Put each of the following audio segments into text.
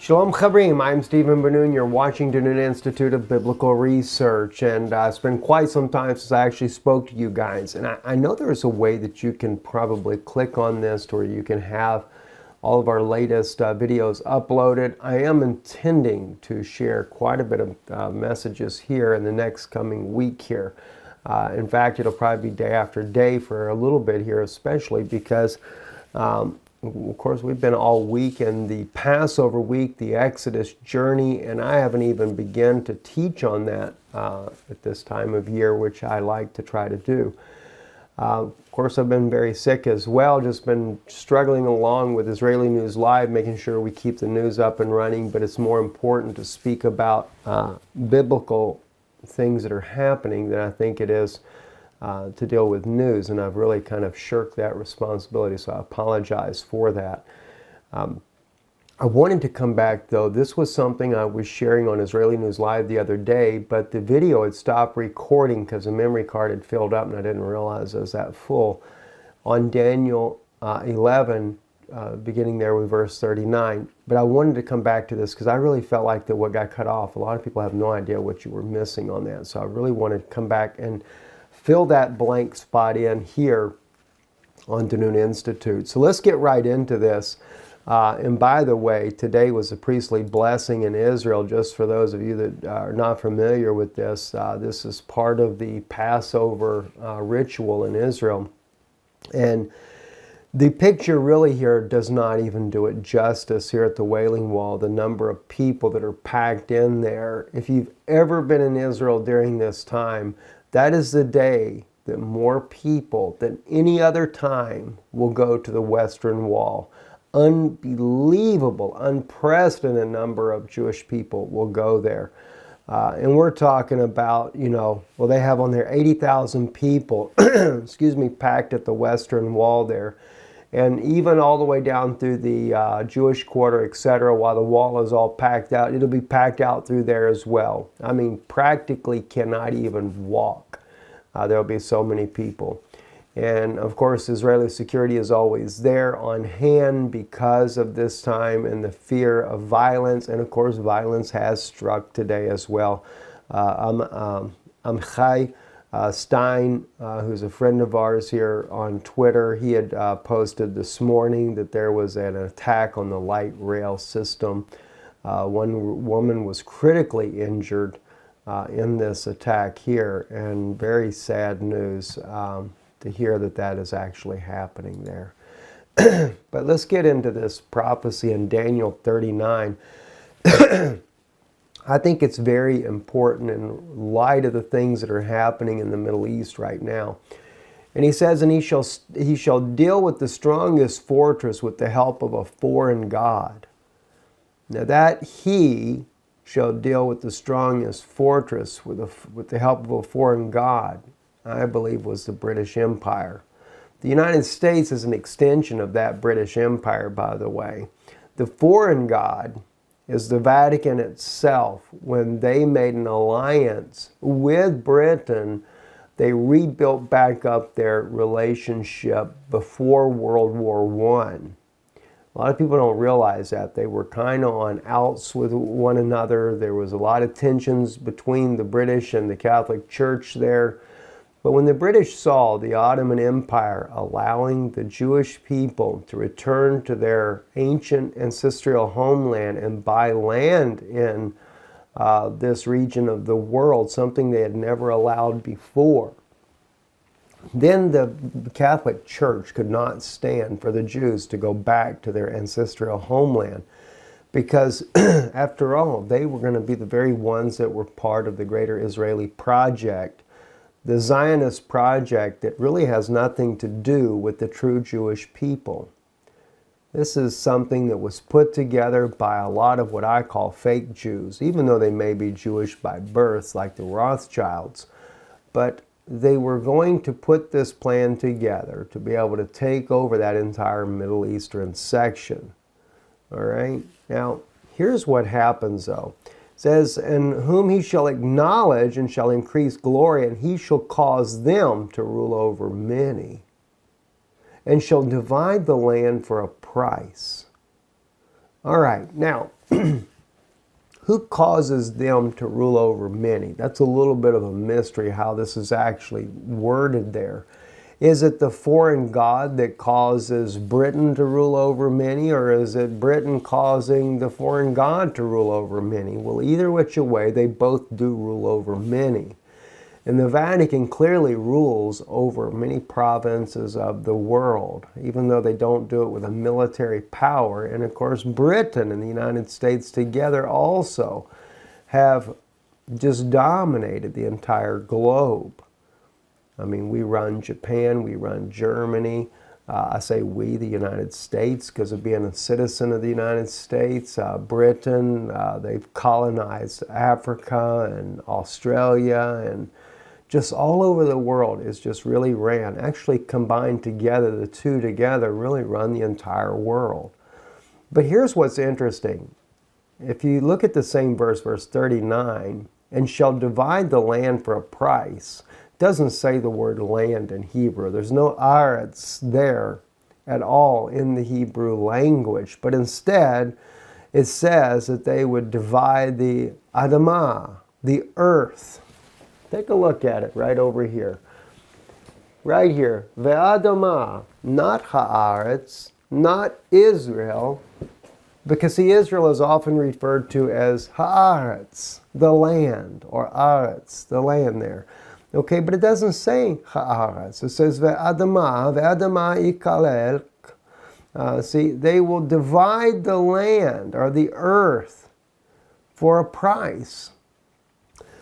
Shalom Chavrim, I'm Stephen Benoon. You're watching the New Institute of Biblical Research, and it's been quite some time since I actually spoke to you guys. And I know there's a way that you can probably click on this to where you can have all of our latest videos uploaded. I am intending to share quite a bit of messages here in the next coming week here. In fact, it'll probably be day after day for a little bit here, especially because of course, we've been all week in the Passover week, the Exodus journey, and I haven't even begun to teach on that at this time of year, which I like to try to do. Of course, I've been very sick as well, just been struggling along with Israeli News Live, making sure we keep the news up and running, but it's more important to speak about biblical things that are happening than I think it is to deal with news, and I've really kind of shirked that responsibility, so I apologize for that. I wanted to come back, though. This was something I was sharing on Israeli News Live the other day, but the video had stopped recording because the memory card had filled up, and I didn't realize it was that full. On Daniel 11, beginning there with verse 39. But I wanted to come back to this because I really felt like that what got cut off, a lot of people have no idea what you were missing on that, so I really wanted to come back and fill that blank spot in here on Danun Institute. So let's get right into this. And by the way, today was a priestly blessing in Israel. Just for those of you that are not familiar with this, this is part of the Passover ritual in Israel. And the picture really here does not even do it justice here at the Wailing Wall, the number of people that are packed in there. If you've ever been in Israel during this time, that is the day that more people than any other time will go to the Western Wall. Unbelievable, unprecedented number of Jewish people will go there. And we're talking about, well, they have on there 80,000 people, excuse me, packed at the Western Wall there. And even all the way down through the Jewish quarter, etc., while the wall is all packed out, it'll be packed out through there as well. I mean, practically cannot even walk. There'll be so many people. And of course, Israeli security is always there on hand because of this time and the fear of violence. And of course, violence has struck today as well. Amchai Stein, who's a friend of ours here on Twitter, he had posted this morning that there was an attack on the light rail system. One woman was critically injured in this attack here, and very sad news to hear that that is actually happening there. But let's get into this prophecy in Daniel 39. I think it's very important in light of the things that are happening in the Middle East right now. And he says, and he shall deal with the strongest fortress with the help of a foreign god. Now that he shall deal with the strongest fortress with the help of a foreign god, I believe was the British Empire. The United States is an extension of that British Empire, by the way. The foreign god is the Vatican itself. When they made an alliance with Britain, they rebuilt back up their relationship before World War I. A lot of people don't realize that. They were kind of on outs with one another. There was a lot of tensions between the British and the Catholic Church there. But when the British saw the Ottoman Empire allowing the Jewish people to return to their ancient ancestral homeland and buy land in this region of the world, something they had never allowed before, then the Catholic Church could not stand for the Jews to go back to their ancestral homeland because, after all, they were going to be the very ones that were part of the greater Israeli project, the Zionist project that really has nothing to do with the true Jewish people. This is something that was put together by a lot of what I call fake Jews, even though they may be Jewish by birth, like the Rothschilds. But they were going to put this plan together to be able to take over that entire Middle Eastern section. All right? Now, here's what happens, though. It says, "And whom he shall acknowledge and shall increase glory, and he shall cause them to rule over many, and shall divide the land for a price. All right, now, who causes them to rule over many? That's a little bit of a mystery how this is actually worded there. Is it the foreign god that causes Britain to rule over many, or is it Britain causing the foreign god to rule over many? Well, either which way, they both do rule over many. And the Vatican clearly rules over many provinces of the world, even though they don't do it with a military power. And of course, Britain and the United States together also have just dominated the entire globe. I mean, we run Japan, we run Germany. I say we, the United States, because of being a citizen of the United States. Britain, they've colonized Africa and Australia, and just all over the world is just really ran. Actually combined together, the two together really run the entire world. But here's what's interesting. If you look at the same verse, verse 39, and shall divide the land for a price. It doesn't say the word land in Hebrew. There's no aretz there at all in the Hebrew language. But instead, it says that they would divide the Adamah, the earth. Take a look at it right over here. Right here. Ve'adamah, not haaretz, not Israel, because see, Israel is often referred to as haaretz, the land, or aretz, the land there. Okay, but it doesn't say haaretz. It says ve'adamah ikalel. See, they will divide the land, or the earth, for a price.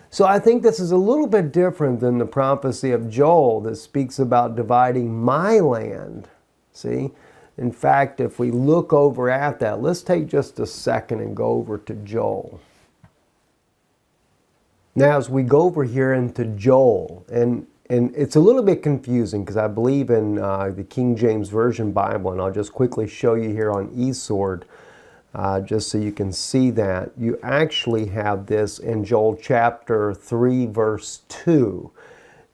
So I think this is a little bit different than the prophecy of Joel that speaks about dividing my land. See? In fact, if we look over at that, let's take just a second and go over to Joel. Now, as we go over here into Joel, and it's a little bit confusing because I believe in the King James Version Bible, and I'll just quickly show you here on eSword, just so you can see that. You actually have this in Joel chapter 3, verse 2.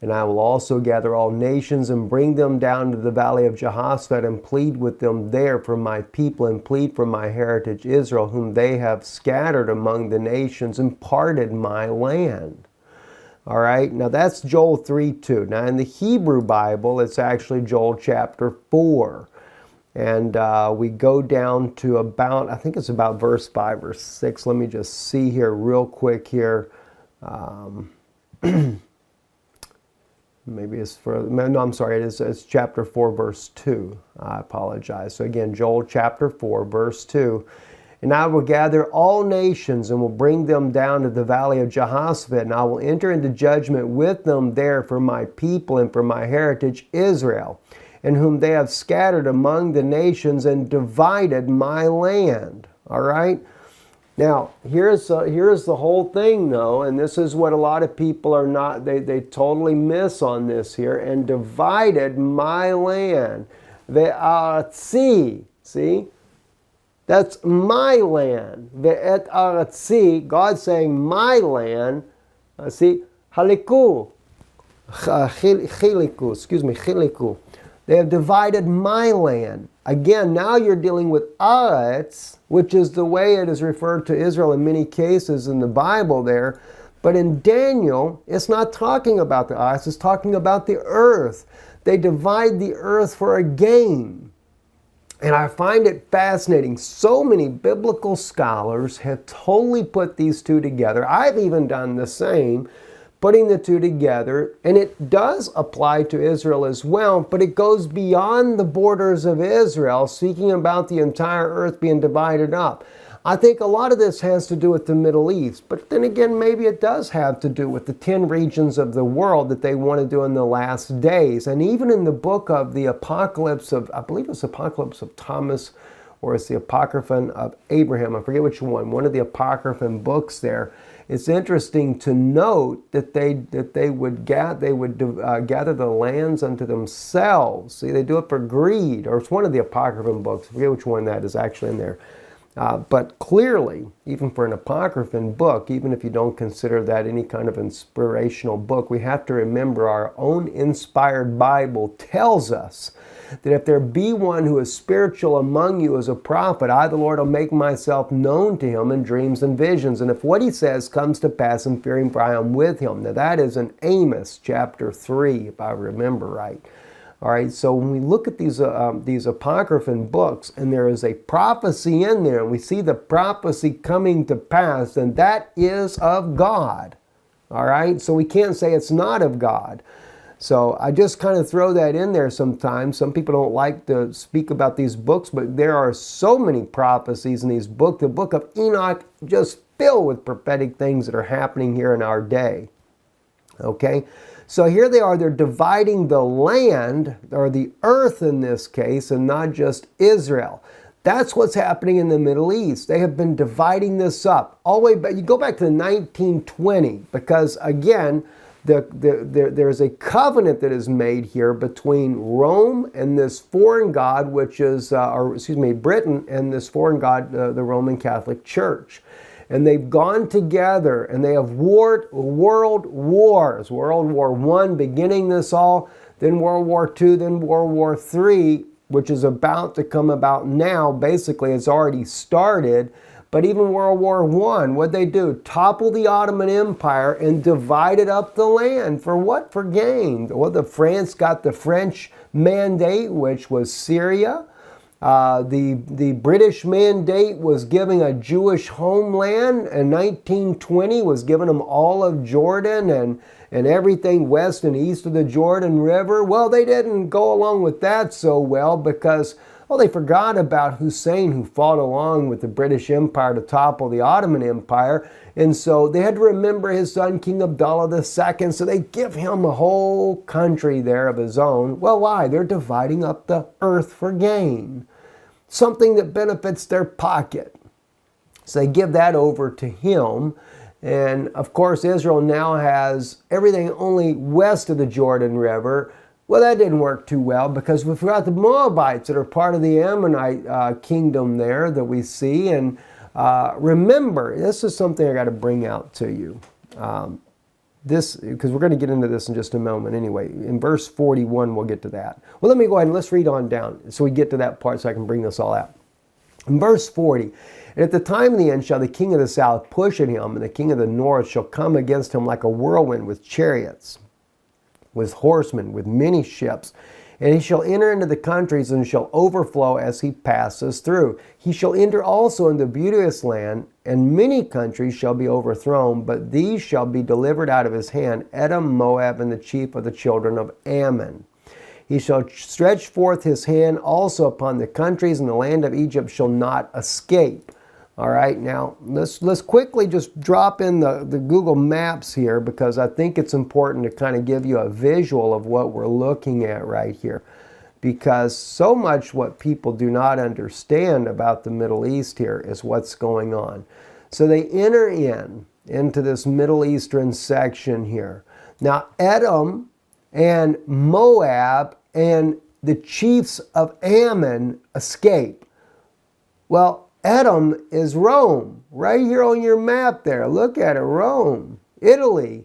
And I will also gather all nations and bring them down to the valley of Jehoshaphat and plead with them there for my people and plead for my heritage Israel, whom they have scattered among the nations and parted my land. All right, now that's Joel 3:2. Now in the Hebrew Bible, it's actually Joel chapter 4. And we go down to about, I think it's about verse 5 or 6. Let me just see here real quick here. Maybe it's no, I'm sorry, it's chapter 4, verse 2. I apologize. So again, Joel chapter 4, verse 2. And I will gather all nations and will bring them down to the valley of Jehoshaphat, and I will enter into judgment with them there for my people and for my heritage Israel, and whom they have scattered among the nations and divided my land. All right? Now, here's the whole thing, though, and this is what a lot of people are not, they totally miss on this here, and divided my land. Ve'aratzi, see? That's my land. Ve'et aratzi, God saying my land, see? Chiliku, chiliku. They have divided my land. Again, now you're dealing with aretz, which is the way it is referred to Israel in many cases in the Bible there. But in Daniel, it's not talking about the aretz, it's talking about the earth. They divide the earth for a gain. And I find it fascinating. So many biblical scholars have totally put these two together. I've even done the same, putting the two together, and it does apply to Israel as well, but it goes beyond the borders of Israel, speaking about the entire earth being divided up. I think a lot of this has to do with the Middle East, but then again, maybe it does have to do with the 10 regions of the world that they want to do in the last days. And even in the book of the Apocalypse of, I believe it's Apocalypse of Thomas, or it's the Apocryphon of Abraham, I forget which one of the Apocryphon books there. It's interesting to note that they would gather the lands unto themselves. See, they do it for greed, or it's one of the Apocryphon books. I forget which one that is actually in there. But clearly, even for an apocryphal book, even if you don't consider that any kind of inspirational book, we have to remember our own inspired Bible tells us that if there be one who is spiritual among you as a prophet, I, the Lord, will make myself known to him in dreams and visions. And if what he says comes to pass in fearing, for I am with him. Now that is in Amos chapter 3, if I remember right. All right, so when we look at these apocryphal books and there is a prophecy in there and we see the prophecy coming to pass, then that is of God. All right, so we can't say it's not of God. So I just kind of throw that in there sometimes. Some people don't like to speak about these books, but there are so many prophecies in these books. The book of Enoch just filled with prophetic things that are happening here in our day. Okay, so here they are. They're dividing the land, or the earth in this case, and not just Israel. That's what's happening in the Middle East. They have been dividing this up all the way back. You go back to 1920, because again, there's a covenant that is made here between Rome and this foreign god, which is, Britain and this foreign god, the Roman Catholic Church. And they've gone together and they have warred world wars. World War I beginning this all, then World War II, then World War III, which is about to come about now. Basically, it's already started. But even World War I, what'd they do? Topple the Ottoman Empire and divided up the land. For what? For gain. Well, France got the French mandate, which was Syria. The British mandate was giving a Jewish homeland. In 1920 was giving them all of Jordan and everything west and east of the Jordan River. Well, they didn't go along with that so well because, well, they forgot about Hussein, who fought along with the British Empire to topple the Ottoman Empire. And so they had to remember his son, King Abdullah II. So they give him a whole country there of his own. Well, why? They're dividing up the earth for gain. Something that benefits their pocket. So they give that over to him. And of course, Israel now has everything only west of the Jordan River. Well, that didn't work too well because we forgot the Moabites that are part of the Ammonite kingdom there that we see. And remember, this is something I got to bring out to you. Because we're going to get into this in just a moment anyway. In verse 41, we'll get to that. Well, let me go ahead and let's read on down so we get to that part so I can bring this all out. In verse 40, and at the time of the end shall the king of the south push at him, and the king of the north shall come against him like a whirlwind with chariots, with horsemen, with many ships. And he shall enter into the countries and shall overflow as he passes through. He shall enter also into beauteous land, and many countries shall be overthrown, but these shall be delivered out of his hand, Edom, Moab, and the chief of the children of Ammon. He shall stretch forth his hand also upon the countries, and the land of Egypt shall not escape. All right, now let's quickly just drop in the Google Maps here because I think it's important to kind of give you a visual of what we're looking at right here. Because so much what people do not understand about the Middle East here is what's going on. So they enter into this Middle Eastern section here. Now Edom and Moab and the chiefs of Ammon escape. Well, Edom is Rome, right here on your map there. Look at it, Rome, Italy.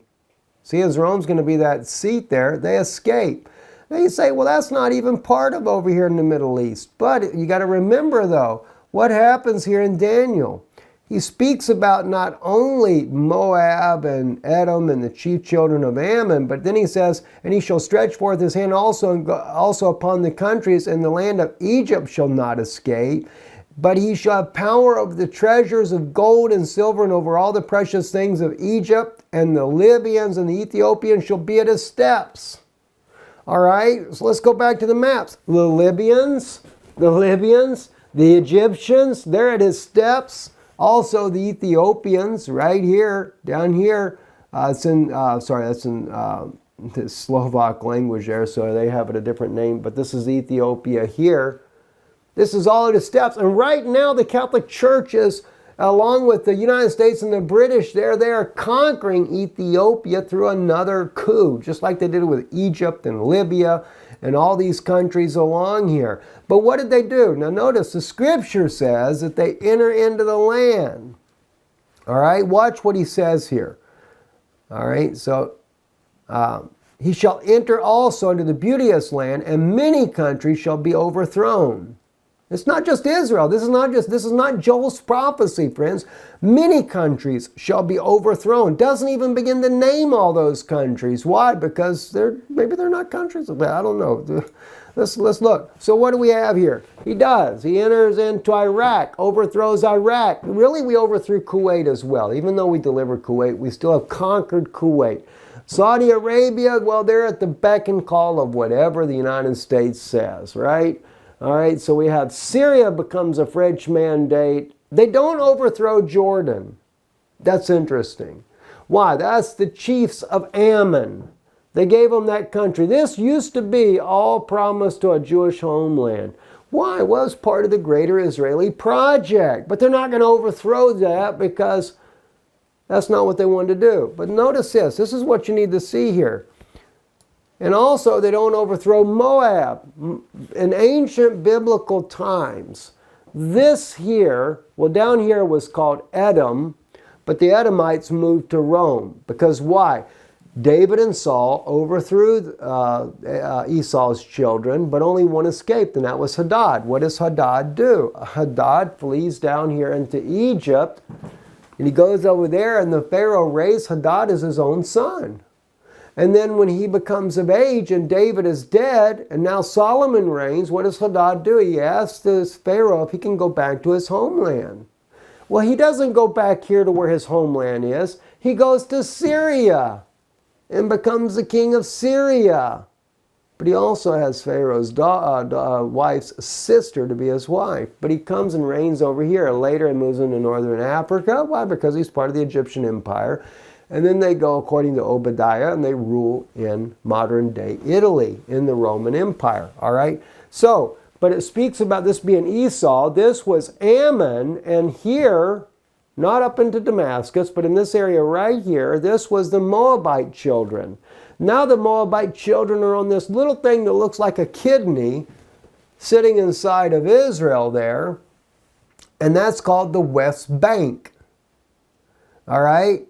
See, as Rome's going to be that seat there, they escape. Now you say, well, that's not even part of over here in the Middle East. But you got to remember, though, what happens here in Daniel. He speaks about not only Moab and Edom and the chief children of Ammon, but then he says, and he shall stretch forth his hand also upon the countries, and the land of Egypt shall not escape. But he shall have power over the treasures of gold and silver and over all the precious things of Egypt, and the Libyans and the Ethiopians shall be at his steps. All right, so let's go back to the maps. The Libyans, the Egyptians, they're at his steps. Also the Ethiopians, right here, down here. That's in the Slovak language there, so they have it a different name. But this is Ethiopia here. This is all at his steps. And right now the Catholic Church is, along with the United States and the British there, they are conquering Ethiopia through another coup, just like they did with Egypt and Libya and all these countries along here. But what did they do? Now notice the scripture says that they enter into the land. All right, watch what he says here. All right, so he shall enter also into the beauteous land, and many countries shall be overthrown. It's not just Israel. This is not Joel's prophecy, friends. Many countries shall be overthrown. Doesn't even begin to name all those countries. Why? Because maybe they're not countries of that. I don't know. Let's look. So what do we have here? He does. He enters into Iraq, overthrows Iraq. Really, we overthrew Kuwait as well. Even though we delivered Kuwait, we still have conquered Kuwait. Saudi Arabia, well, they're at the beck and call of whatever the United States says, right? All right, so we have Syria becomes a French mandate. They don't overthrow Jordan. That's interesting. Why? That's the chiefs of Ammon. They gave them that country. This used to be all promised to a Jewish homeland. Why? Well, it was part of the greater Israeli project. But they're not going to overthrow that because that's not what they wanted to do. But notice this. This is what you need to see here. And also, they don't overthrow Moab. In ancient biblical times, this here, well, down here was called Edom, but the Edomites moved to Rome. Because why? David and Saul overthrew Esau's children, but only one escaped, and that was Hadad. What does Hadad do? Hadad flees down here into Egypt, and he goes over there, and the Pharaoh raised Hadad as his own son. And then when he becomes of age and David is dead and now Solomon reigns, what does Hadad do? He asks this Pharaoh if he can go back to his homeland. Well, he doesn't go back here to where his homeland is. He goes to Syria and becomes the king of Syria. But he also has Pharaoh's wife's sister to be his wife. But he comes and reigns over here. Later he moves into northern Africa. Why? Because he's part of the Egyptian Empire. And then they go, according to Obadiah, and they rule in modern-day Italy in the Roman Empire. All right? So, but it speaks about this being Esau. This was Ammon, and here, not up into Damascus, but in this area right here, this was the Moabite children. Now the Moabite children are on this little thing that looks like a kidney sitting inside of Israel there, and that's called the West Bank. All right?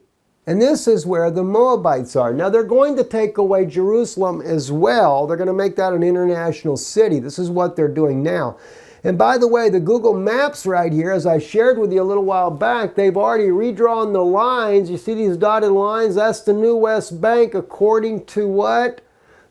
And this is where the Moabites are. Now they're going to take away Jerusalem as well. They're going to make that an international city. This is what they're doing now. And by the way, the Google Maps right here, as I shared with you a little while back, they've already redrawn the lines. You see these dotted lines? That's the new West Bank according to what?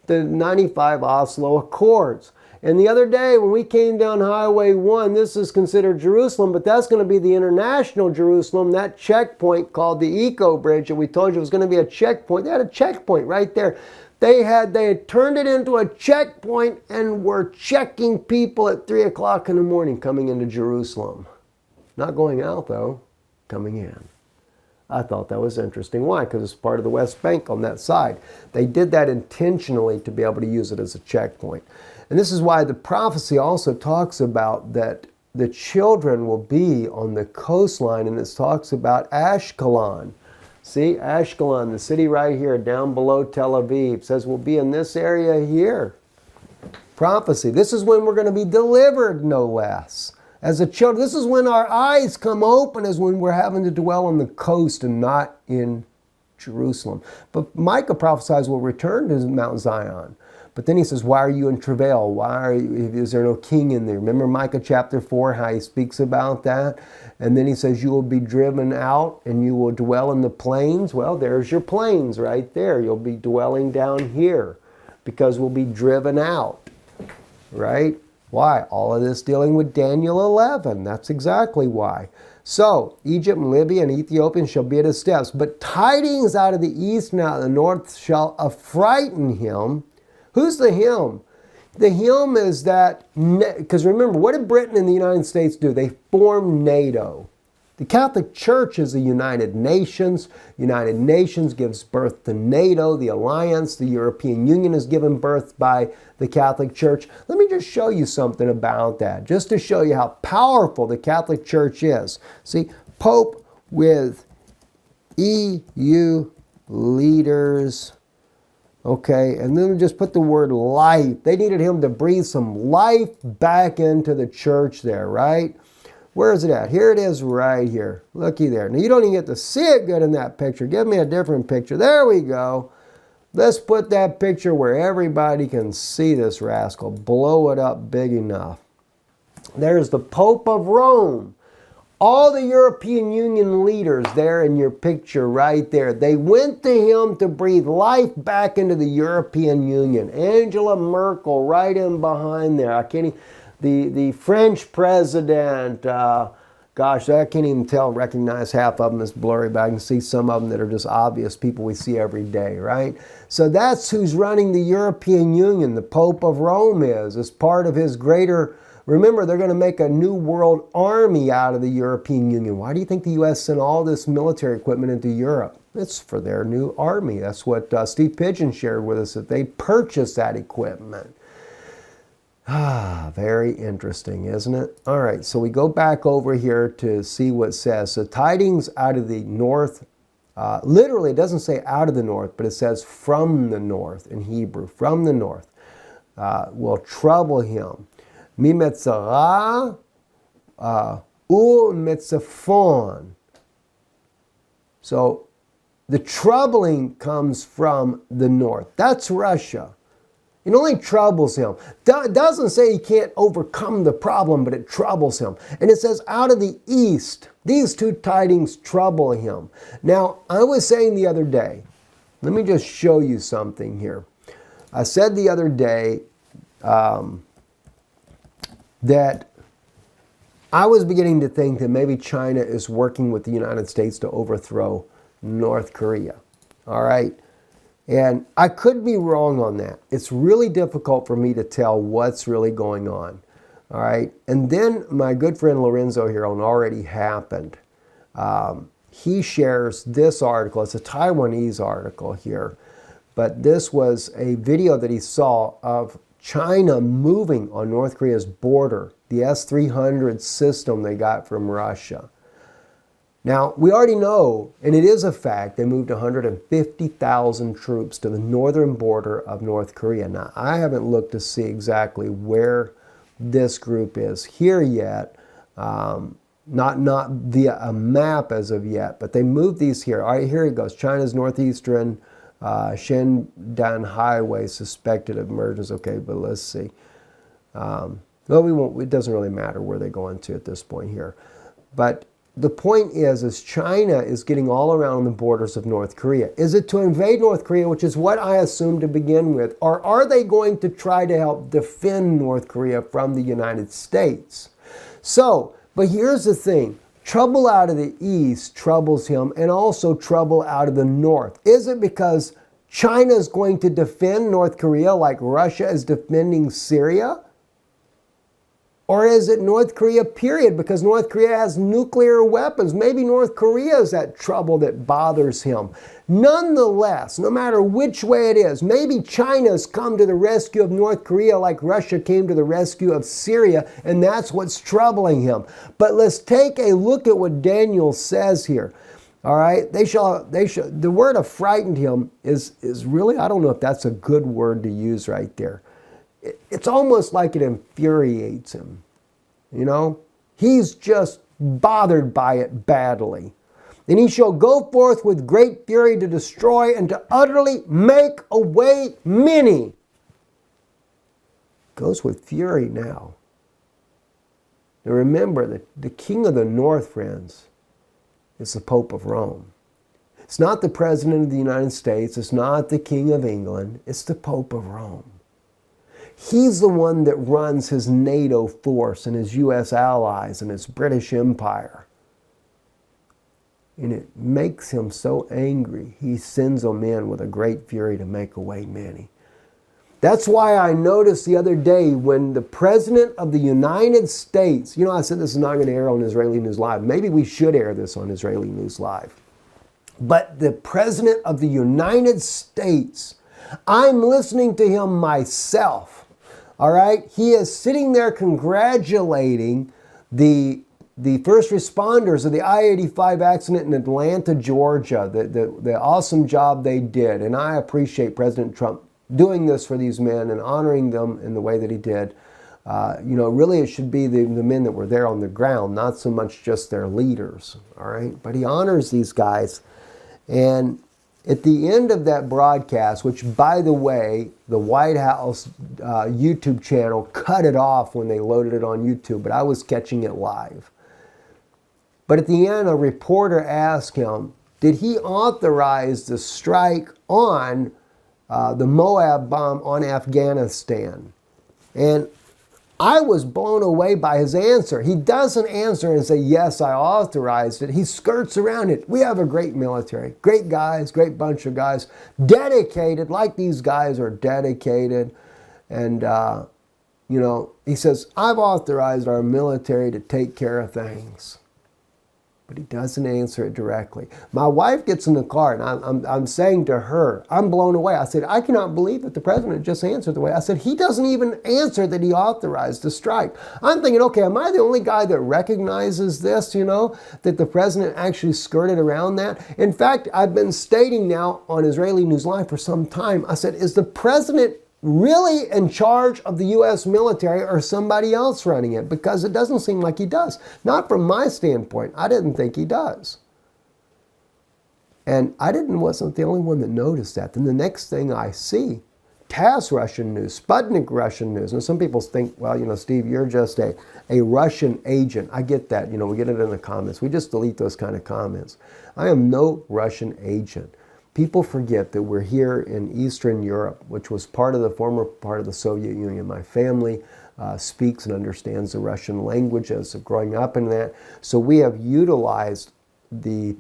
The 95 Oslo Accords. And the other day when we came down Highway 1, this is considered Jerusalem, but that's going to be the international Jerusalem, that checkpoint called the Eco Bridge that we told you was going to be a checkpoint. They had a checkpoint right there. They had turned it into a checkpoint and were checking people at 3 o'clock in the morning coming into Jerusalem. Not going out though, coming in. I thought that was interesting. Why? Because it's part of the West Bank on that side. They did that intentionally to be able to use it as a checkpoint. And this is why the prophecy also talks about that the children will be on the coastline, and it talks about Ashkelon. See, Ashkelon, the city right here down below Tel Aviv, says we'll be in this area here. Prophecy. This is when we're going to be delivered, no less. As a child, this is when our eyes come open, as when we're having to dwell on the coast and not in Jerusalem. But Micah prophesies we'll return to Mount Zion. But then he says, why are you in travail? Is there no king in there? Remember Micah chapter 4, how he speaks about that? And then he says, you will be driven out and you will dwell in the plains. Well, there's your plains right there. You'll be dwelling down here because we'll be driven out, right? Why? All of this dealing with Daniel 11. That's exactly why. So, Egypt and Libya and Ethiopia shall be at his steps. But tidings out of the east and out of the north shall affrighten him. Who's the him? The him is that, because remember, what did Britain and the United States do? They formed NATO. The Catholic Church is the United Nations. United Nations gives birth to NATO, the alliance. The European Union is given birth by the Catholic Church. Let me just show you something about that, just to show you how powerful the Catholic Church is. See, Pope with EU leaders Okay, and then just put the word life. They needed him to breathe some life back into the church there, right? Where is it at? Here it is right here. Looky there. Now you don't even get to see it good in that picture. Give me a different picture. There we go. Let's put that picture where everybody can see this rascal. Blow it up big enough. There's the Pope of Rome. All the European Union leaders there in your picture right there. They went to him to breathe life back into the European Union. Angela Merkel right in behind there. I can't even, the French president, gosh, I can't even recognize half of them as blurry, but I can see some of them that are just obvious people we see every day, right? So that's who's running the European Union. The Pope of Rome is, as part of his greater. Remember, they're going to make a new world army out of the European Union. Why do you think the U.S. sent all this military equipment into Europe? It's for their new army. That's what Steve Pigeon shared with us, that they purchased that equipment. Very interesting, isn't it? All right, so we go back over here to see what it says. So tidings out of the north, literally it doesn't say out of the north, but it says from the north in Hebrew, from the north, will trouble him. Mimetzara u'metzafon. So the troubling comes from the north. That's Russia. It only troubles him. It doesn't say he can't overcome the problem, but it troubles him. And it says out of the east, these two tidings trouble him. Now, I was saying the other day, let me just show you something here. I said the other day, that I was beginning to think that maybe China is working with the United States to overthrow North Korea. All right? And I could be wrong on that. It's really difficult for me to tell what's really going on. All right? And then my good friend Lorenzo here on Already Happened, he shares this article. It's a Taiwanese article here. But this was a video that he saw of China moving on North Korea's border, the S-300 system they got from Russia. Now, we already know, and it is a fact, they moved 150,000 troops to the northern border of North Korea. Now, I haven't looked to see exactly where this group is here yet, not via a map as of yet, but they moved these here. All right, here it goes. China's northeastern Shendan Highway, suspected of emergence. Okay, but let's see. Well, we won't. It doesn't really matter where they go into at this point here. But the point is China is getting all around the borders of North Korea. Is it to invade North Korea, which is what I assumed to begin with, or are they going to try to help defend North Korea from the United States? So, but here's the thing. Trouble out of the east troubles him, and also trouble out of the north. Is it because China is going to defend North Korea like Russia is defending Syria? Or is it North Korea, period, because North Korea has nuclear weapons? Maybe North Korea is that trouble that bothers him. Nonetheless, no matter which way it is, maybe China's come to the rescue of North Korea like Russia came to the rescue of Syria, and that's what's troubling him. But let's take a look at what Daniel says here. All right, the word of frightened him is really, I don't know if that's a good word to use right there. It's almost like it infuriates him. You know, he's just bothered by it badly. And he shall go forth with great fury to destroy and to utterly make away many. Goes with fury now. Now remember that the king of the north, friends, is the Pope of Rome. It's not the President of the United States. It's not the King of England. It's the Pope of Rome. He's the one that runs his NATO force and his U.S. allies and his British Empire. And it makes him so angry, he sends them in with a great fury to make away many. That's why I noticed the other day when the President of the United States, you know, I said this is not going to air on Israeli News Live. Maybe we should air this on Israeli News Live. But the President of the United States, I'm listening to him myself. All right? He is sitting there congratulating the the first responders of the I-85 accident in Atlanta, Georgia, the awesome job they did. And I appreciate President Trump doing this for these men and honoring them in the way that he did. Really it should be the men that were there on the ground, not so much just their leaders, all right? But he honors these guys. And at the end of that broadcast, which, by the way, the White House YouTube channel cut it off when they loaded it on YouTube, but I was catching it live. But at the end, a reporter asked him, did he authorize the strike on the Moab bomb on Afghanistan? And I was blown away by his answer. He doesn't answer and say, yes, I authorized it. He skirts around it. We have a great military, great guys, great bunch of guys, dedicated, like these guys are dedicated. And, he says, I've authorized our military to take care of things. But he doesn't answer it directly. My wife gets in the car, and I'm saying to her, I'm blown away. I said, I cannot believe that the president just answered the way. I said, he doesn't even answer that he authorized the strike. I'm thinking, okay, am I the only guy that recognizes this, that the president actually skirted around that? In fact, I've been stating now on Israeli News Live for some time, I said, is the president really in charge of the U.S. military or somebody else running it? Because it doesn't seem like he does. Not from my standpoint. I didn't think he does. And I wasn't the only one that noticed that. Then the next thing I see, TASS Russian news, Sputnik Russian news. And some people think, well, Steve, you're just a Russian agent. I get that. We get it in the comments. We just delete those kind of comments. I am no Russian agent. People forget that we're here in Eastern Europe, which was former part of the Soviet Union. My family speaks and understands the Russian language as of growing up in that. So we have utilized the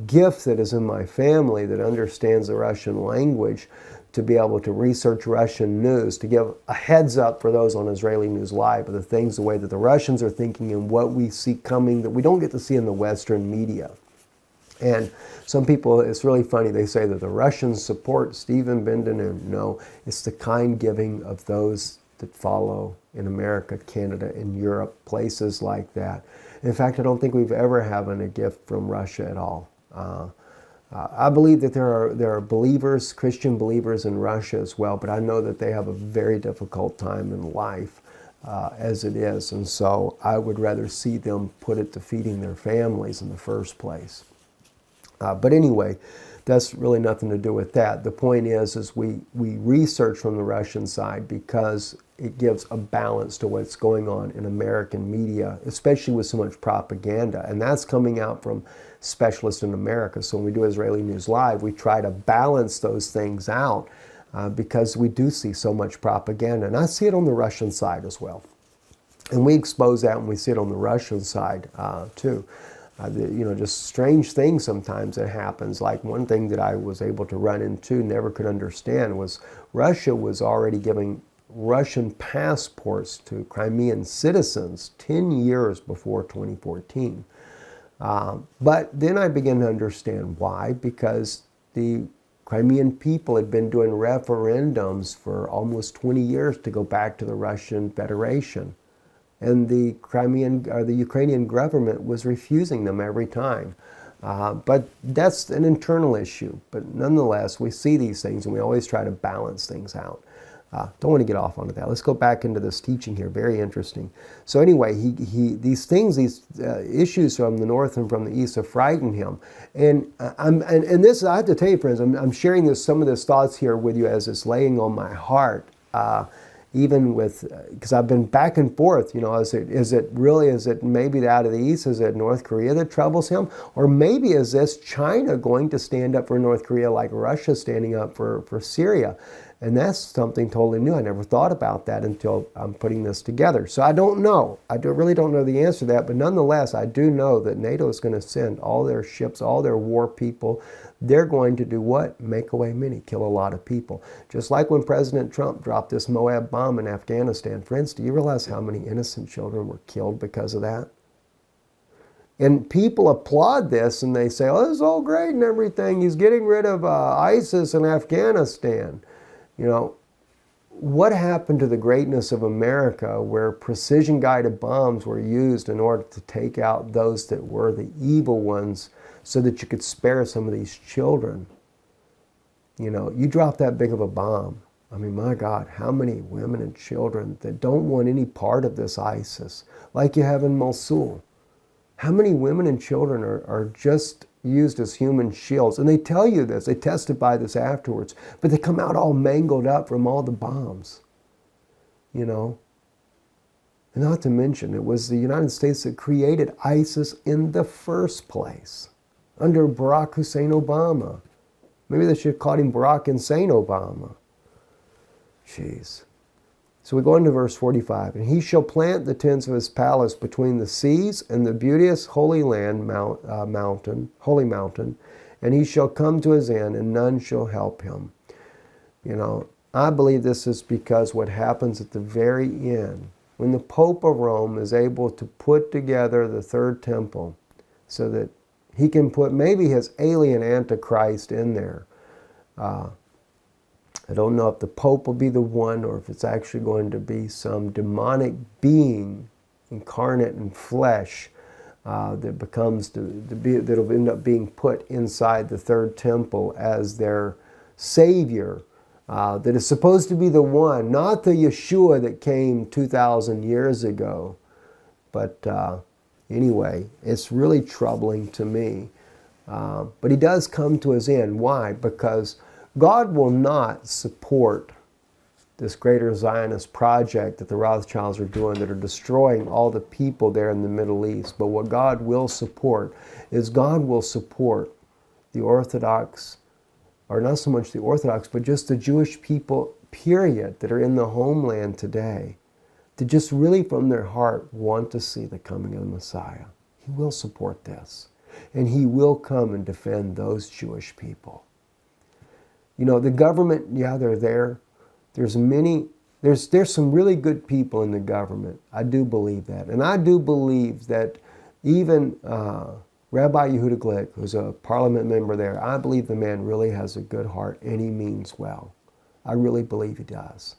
gift that is in my family that understands the Russian language to be able to research Russian news, to give a heads up for those on Israeli News Live of the things, the way that the Russians are thinking and what we see coming that we don't get to see in the Western media. And some people, it's really funny, they say that the Russians support Stephen Ben-Danon. No, it's the kind giving of those that follow in America, Canada, and Europe, places like that. In fact, I don't think we've ever had a gift from Russia at all. I believe that there are believers, Christian believers in Russia as well, but I know that they have a very difficult time in life as it is. And so I would rather see them put it to feeding their families in the first place. But anyway, that's really nothing to do with that. The point is we research from the Russian side because it gives a balance to what's going on in American media, especially with so much propaganda. And that's coming out from specialists in America. So when we do Israeli News Live, we try to balance those things out because we do see so much propaganda. And I see it on the Russian side as well. And we expose that when we see it on the Russian side too. Just strange things sometimes that happens. Like one thing that I was able to run into, never could understand, was Russia was already giving Russian passports to Crimean citizens 10 years before 2014. But then I began to understand why, because the Crimean people had been doing referendums for almost 20 years to go back to the Russian Federation. And the Ukrainian government was refusing them every time. But that's an internal issue. But nonetheless, we see these things and we always try to balance things out. Don't want to get off onto that. Let's go back into this teaching here. Very interesting. So anyway, these issues from the north and from the east have frightened him. And this, I have to tell you, friends, I'm sharing some of this thoughts here with you as it's laying on my heart. Even with, because I've been back and forth, is it maybe out of the east, is it North Korea that troubles him? Or maybe is this China going to stand up for North Korea like Russia standing up for Syria? And that's something totally new. I never thought about that until I'm putting this together. So I don't know. Really don't know the answer to that. But nonetheless, I do know that NATO is going to send all their ships, all their war people. They're going to do what? Make away many, kill a lot of people. Just like when President Trump dropped this Moab bomb in Afghanistan. Friends, do you realize how many innocent children were killed because of that? And people applaud this and they say, oh, this is all great and everything. He's getting rid of ISIS in Afghanistan. what happened to the greatness of America where precision-guided bombs were used in order to take out those that were the evil ones so that you could spare some of these children? You know, you drop that big of a bomb. I mean, my God, how many women and children that don't want any part of this ISIS, like you have in Mosul? How many women and children are just used as human shields? And they tell you this, they testify this afterwards, but they come out all mangled up from all the bombs, you know? And not to mention, it was the United States that created ISIS in the first place, under Barack Hussein Obama. Maybe they should have called him Barack Insane Obama. Jeez. So we go into verse 45. And he shall plant the tents of his palace between the seas and the beauteous holy land, holy mountain, and he shall come to his end, and none shall help him. You know, I believe this is because what happens at the very end, when the Pope of Rome is able to put together the third temple so that he can put maybe his alien Antichrist in there. I don't know if the Pope will be the one or if it's actually going to be some demonic being incarnate in flesh that becomes that'll end up being put inside the third temple as their savior. That is supposed to be the one, not the Yeshua that came 2,000 years ago. But anyway, it's really troubling to me. But he does come to his end. Why? Because God will not support this greater Zionist project that the Rothschilds are doing that are destroying all the people there in the Middle East. But what God will support is God will support the Orthodox, or not so much the Orthodox, but just the Jewish people, period, that are in the homeland today, to just really from their heart want to see the coming of the Messiah. He will support this. And he will come and defend those Jewish people. You know, the government, yeah, they're there. There's some really good people in the government. I do believe that. And I do believe that even Rabbi Yehuda Glick, who's a parliament member there, I believe the man really has a good heart and he means well. I really believe he does.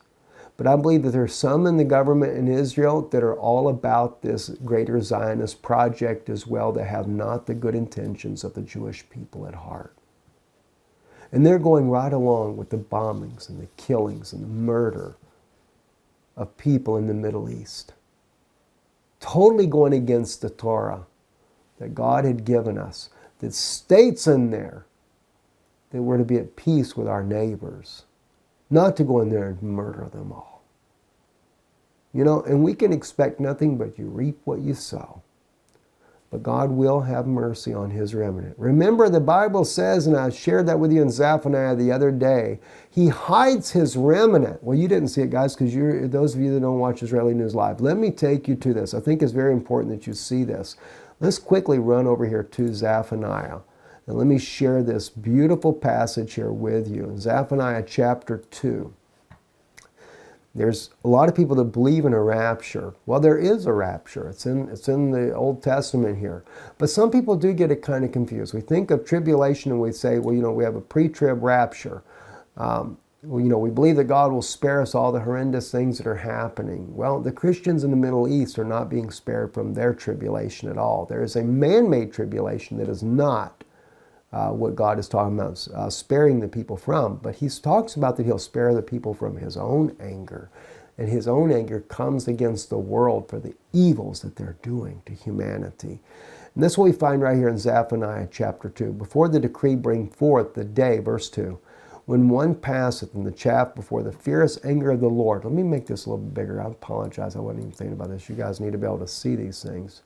But I believe that there's some in the government in Israel that are all about this greater Zionist project as well, that have not the good intentions of the Jewish people at heart. And they're going right along with the bombings and the killings and the murder of people in the Middle East. Totally going against the Torah that God had given us, that states in there that we're to be at peace with our neighbors, not to go in there and murder them all. You know, and we can expect nothing but you reap what you sow. But God will have mercy on his remnant. Remember, the Bible says, and I shared that with you in Zephaniah the other day, he hides his remnant. Well, you didn't see it, guys, because those of you that don't watch Israeli News Live. Let me take you to this. I think it's very important that you see this. Let's quickly run over here to Zephaniah. And let me share this beautiful passage here with you. In Zephaniah chapter 2. There's a lot of people that believe in a rapture. Well, there is a rapture. It's in the Old Testament here. But some people do get it kind of confused. We think of tribulation and we say, well, you know, we have a pre-trib rapture. Well, you know, we believe that God will spare us all the horrendous things that are happening. Well, the Christians in the Middle East are not being spared from their tribulation at all. There is a man-made tribulation that is not what God is talking about, sparing the people from. But he talks about that he'll spare the people from his own anger. And his own anger comes against the world for the evils that they're doing to humanity. And that's what we find right here in Zephaniah chapter 2. Before the decree bring forth the day, verse 2, when one passeth in the chaff before the fierce anger of the Lord. Let me make this a little bit bigger. I apologize. I wasn't even thinking about this. You guys need to be able to see these things.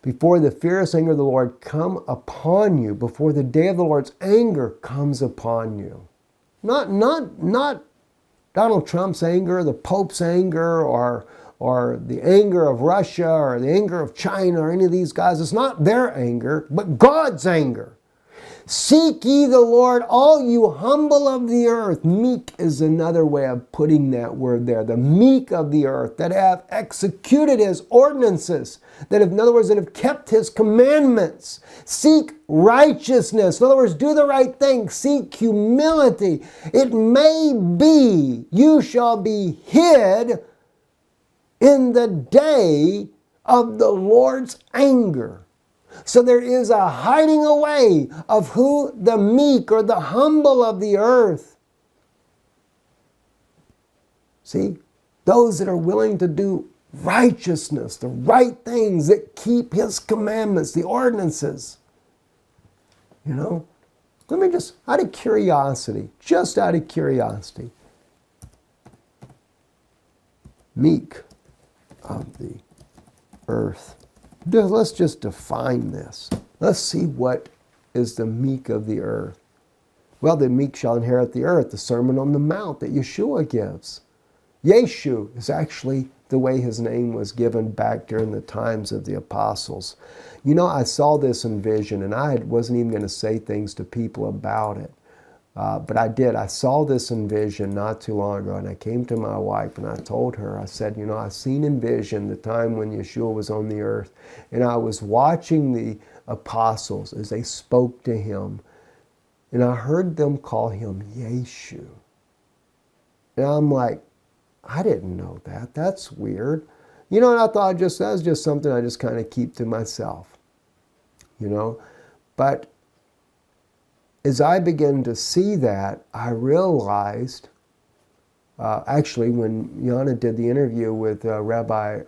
Before the fierce anger of the Lord come upon you, before the day of the Lord's anger comes upon you. Not Donald Trump's anger, the Pope's anger, or the anger of Russia, or the anger of China, or any of these guys. It's not their anger, but God's anger. Seek ye the Lord, all you humble of the earth. Meek is another way of putting that word there. The meek of the earth that have executed his ordinances, that have, in other words, that have kept his commandments. Seek righteousness. In other words, do the right thing. Seek humility. It may be you shall be hid in the day of the Lord's anger. So there is a hiding away of who the meek or the humble of the earth. See, those that are willing to do righteousness, the right things, that keep his commandments, the ordinances. You know, let me just, out of curiosity, meek of the earth. Let's just define this. Let's see what is the meek of the earth. Well, the meek shall inherit the earth, the Sermon on the Mount that Yeshua gives. Yeshu is actually the way his name was given back during the times of the apostles. You know, I saw this in vision, and I wasn't even going to say things to people about it. But I did. I saw this in vision not too long ago, and I came to my wife and I told her, I said, you know, I've seen in vision the time when Yeshua was on the earth, and I was watching the apostles as they spoke to him, and I heard them call him Yeshu. And I'm like, I didn't know that. That's weird. You know, and I thought that was just something I just kind of keep to myself, you know. But as I began to see that, I realized, actually when Yana did the interview with Rabbi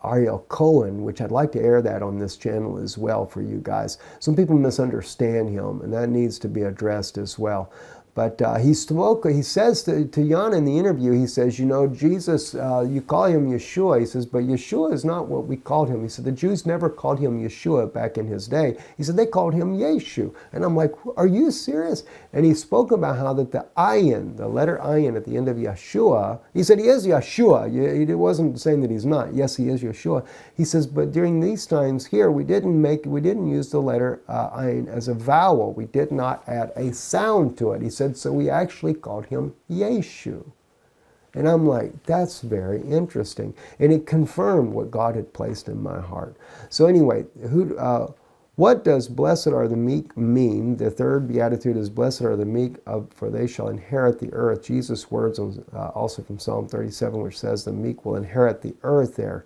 Ariel Cohen, which I'd like to air that on this channel as well for you guys. Some people misunderstand him, and that needs to be addressed as well. But he says to Yana in the interview, he says, you know, Jesus, you call him Yeshua. He says, but Yeshua is not what we called him. He said, the Jews never called him Yeshua back in his day. He said, they called him Yeshu. And I'm like, are you serious? And he spoke about how that the ayin, the letter ayin at the end of Yeshua, he said he is Yeshua. He wasn't saying that he's not. Yes, he is Yeshua. He says, but during these times here, we didn't use the letter ayin as a vowel. We did not add a sound to it. He said, so we actually called him Yeshu. And I'm like, that's very interesting. And it confirmed what God had placed in my heart. So anyway, what does blessed are the meek mean? The third beatitude is blessed are the meek, for they shall inherit the earth. Jesus' words also from Psalm 37, which says the meek will inherit the earth there.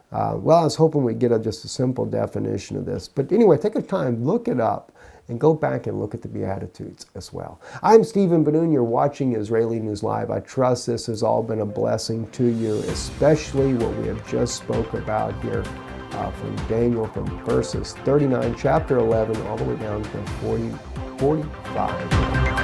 Well, I was hoping we'd get just a simple definition of this. But anyway, take a time, look it up, and go back and look at the Beatitudes as well. I'm Stephen Benoon. You're watching Israeli News Live. I trust this has all been a blessing to you, especially what we have just spoke about here from Daniel, from verses 39, chapter 11, all the way down to 45.